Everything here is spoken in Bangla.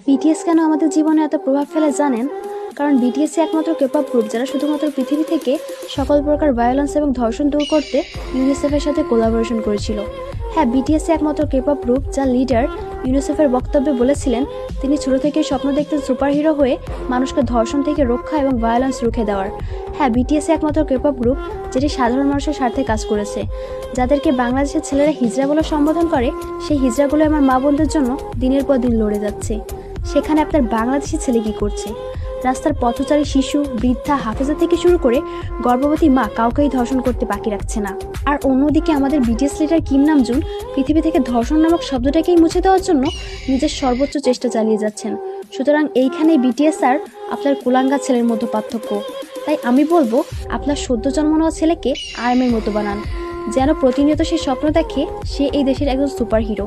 বিটিএস কেন আমাদের জীবনে এত প্রভাব ফেলে জানেন? কারণ বিটিএস একমাত্র কেপপ গ্রুপ যারা শুধুমাত্র পৃথিবী থেকে সকল প্রকার ভায়োলেন্স এবং ধর্ষণ দূর করতে ইউনিসেফের সাথে কোলাবোরেশন করেছিল। হ্যাঁ, বিটিএস একমাত্র কেপপ গ্রুপ যার লিডার ইউনিসেফের বক্তব্যে বলেছিলেন তিনি ছোট থেকেই স্বপ্ন দেখতেন সুপারহিরো হয়ে মানুষকে ধর্ষণ থেকে রক্ষা এবং ভায়োলেন্স রুখে দেওয়ার। হ্যাঁ, বিটিএস একমাত্র কেপপ গ্রুপ যেটি সাধারণ মানুষের স্বার্থে কাজ করেছে। যাদেরকে বাংলাদেশের ছেলেরা হিজড়া বলে সম্বোধন করে, সেই হিজড়াগুলো আমার মা বোনদের জন্য দিনের পর দিন লড়ে যাচ্ছে। সেখানে আপনার বাংলাদেশি ছেলে কি করছে? রাস্তার পথচারী শিশু, বৃদ্ধা, হাফেজা থেকে শুরু করে গর্ভবতী মা কাউকেই ধর্ষণ করতে বাকি রাখছে না। আর অন্যদিকে আমাদের বিটিএস লিডার কিম নামজুন পৃথিবী থেকে ধর্ষণ নামক শব্দটাকেই মুছে দেওয়ার জন্য নিজের সর্বোচ্চ চেষ্টা চালিয়ে যাচ্ছেন। সুতরাং এইখানে বিটিএস আর আপনার কুলাঙ্গা ছেলের মতো পার্থক্য। তাই আমি বলবো আপনার সদ্য জন্ম নেওয়া ছেলেকে আর্মের মতো বানান, যেন প্রতিনিয়ত সে স্বপ্ন দেখে সে এই দেশের একজন সুপার হিরো।